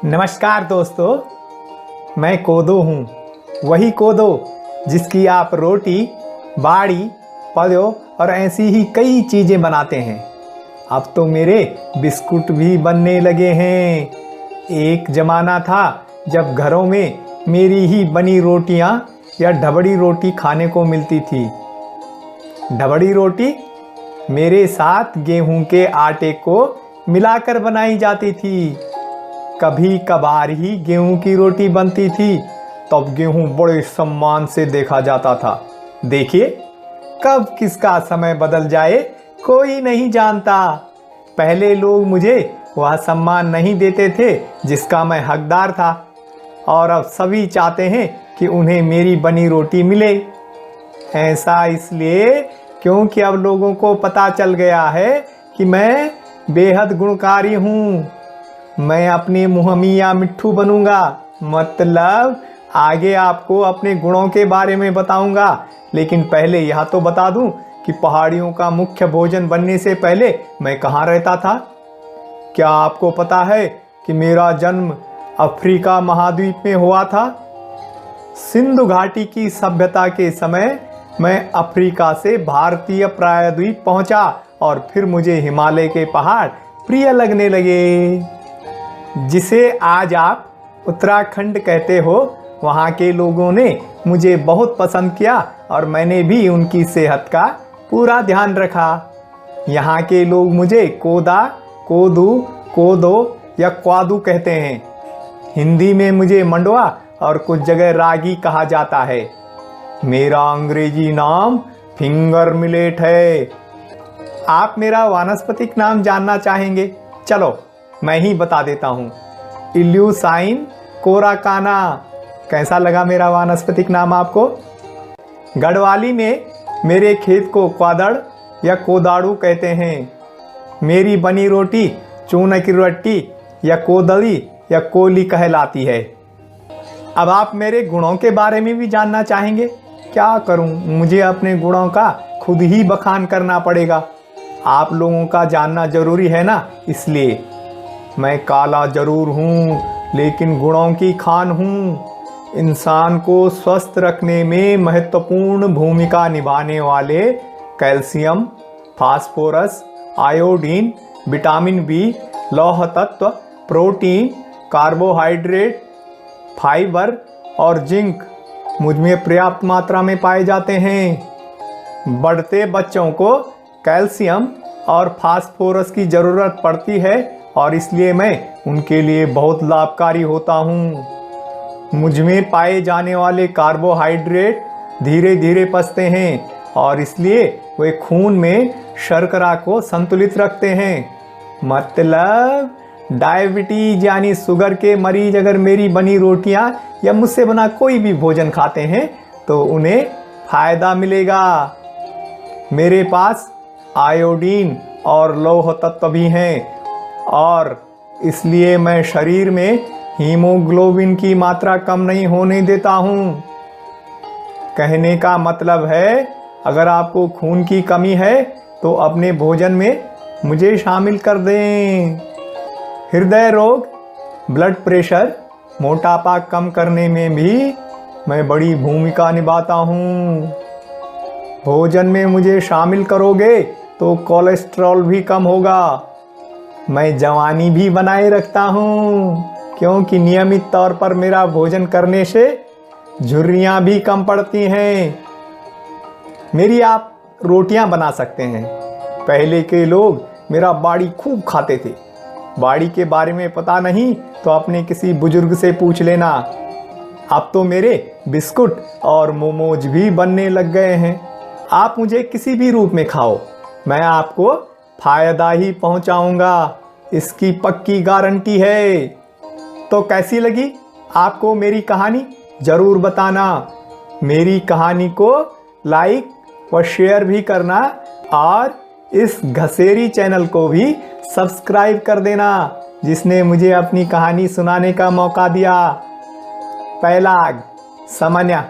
नमस्कार दोस्तों, मैं कोदो हूँ। वही कोदो जिसकी आप रोटी, बाड़ी, पदो और ऐसी ही कई चीज़ें बनाते हैं। अब तो मेरे बिस्कुट भी बनने लगे हैं। एक ज़माना था जब घरों में मेरी ही बनी रोटियाँ या ढबड़ी रोटी खाने को मिलती थी। ढबड़ी रोटी मेरे साथ गेहूं के आटे को मिलाकर बनाई जाती थी। कभी कभार ही गेहूं की रोटी बनती थी, तब गेहूं बड़े सम्मान से देखा जाता था। देखिए, कब किसका समय बदल जाए कोई नहीं जानता। पहले लोग मुझे वह सम्मान नहीं देते थे जिसका मैं हकदार था, और अब सभी चाहते हैं कि उन्हें मेरी बनी रोटी मिले। ऐसा इसलिए क्योंकि अब लोगों को पता चल गया है कि मैं बेहद गुणकारी हूँ। मैं अपने मुँह मियाँ मिट्ठू बनूंगा, मतलब आगे आपको अपने गुणों के बारे में बताऊंगा। लेकिन पहले यह तो बता दूं कि पहाड़ियों का मुख्य भोजन बनने से पहले मैं कहाँ रहता था। क्या आपको पता है कि मेरा जन्म अफ्रीका महाद्वीप में हुआ था? सिंधु घाटी की सभ्यता के समय मैं अफ्रीका से भारतीय प्रायद्वीप पहुंचा और फिर मुझे हिमालय के पहाड़ प्रिय लगने लगे। जिसे आज आप उत्तराखंड कहते हो, वहाँ के लोगों ने मुझे बहुत पसंद किया और मैंने भी उनकी सेहत का पूरा ध्यान रखा। यहाँ के लोग मुझे कोदा, कोदू, कोदो या क्वादू कहते हैं। हिंदी में मुझे मंडवा और कुछ जगह रागी कहा जाता है। मेरा अंग्रेजी नाम फिंगर मिलेट है। आप मेरा वानस्पतिक नाम जानना चाहेंगे? चलो मैं ही बता देता हूँ। इल्यूसाइन कोराकाना। कैसा लगा मेरा वानस्पतिक नाम आपको? गढ़वाली में मेरे खेत को क्वादड़ या कोदाड़ू कहते हैं। मेरी बनी रोटी चूना की रोटी या कोदड़ी या कोली कहलाती है। अब आप मेरे गुणों के बारे में भी जानना चाहेंगे? क्या करूं, मुझे अपने गुणों का खुद ही बखान करना पड़ेगा। आप लोगों का जानना जरूरी है ना, इसलिए। मैं काला जरूर हूँ, लेकिन गुणों की खान हूँ। इंसान को स्वस्थ रखने में महत्वपूर्ण भूमिका निभाने वाले calcium, phosphorus, iodine, vitamin B, लौह तत्व, प्रोटीन, कार्बोहाइड्रेट, फाइबर और जिंक मुझ में पर्याप्त मात्रा में पाए जाते हैं। बढ़ते बच्चों को कैल्शियम और फास्फोरस की ज़रूरत पड़ती है और इसलिए मैं उनके लिए बहुत लाभकारी होता हूँ। मुझ में पाए जाने वाले कार्बोहाइड्रेट धीरे धीरे पचते हैं और इसलिए वे खून में शर्करा को संतुलित रखते हैं। मतलब डायबिटीज यानी शुगर के मरीज अगर मेरी बनी रोटियां या मुझसे बना कोई भी भोजन खाते हैं तो उन्हें फायदा मिलेगा। मेरे पास आयोडीन और लौह तत्व भी हैं और इसलिए मैं शरीर में हीमोग्लोबिन की मात्रा कम नहीं होने देता हूँ। कहने का मतलब है, अगर आपको खून की कमी है तो अपने भोजन में मुझे शामिल कर दें। हृदय रोग, ब्लड प्रेशर, मोटापा कम करने में भी मैं बड़ी भूमिका निभाता हूँ। भोजन में मुझे शामिल करोगे तो कोलेस्ट्रॉल भी कम होगा। मैं जवानी भी बनाए रखता हूँ, क्योंकि नियमित तौर पर मेरा भोजन करने से झुर्रियाँ भी कम पड़ती हैं। मेरी आप रोटियाँ बना सकते हैं। पहले के लोग मेरा बाड़ी खूब खाते थे। बाड़ी के बारे में पता नहीं तो अपने किसी बुजुर्ग से पूछ लेना। अब तो मेरे बिस्कुट और मोमोज भी बनने लग गए हैं। आप मुझे किसी भी रूप में खाओ, मैं आपको फायदा ही पहुंचाऊंगा, इसकी पक्की गारंटी है। तो कैसी लगी आपको मेरी कहानी? ज़रूर बताना। मेरी कहानी को लाइक व शेयर भी करना और इस घसेरी चैनल को भी सब्सक्राइब कर देना, जिसने मुझे अपनी कहानी सुनाने का मौका दिया। पहला सामान्य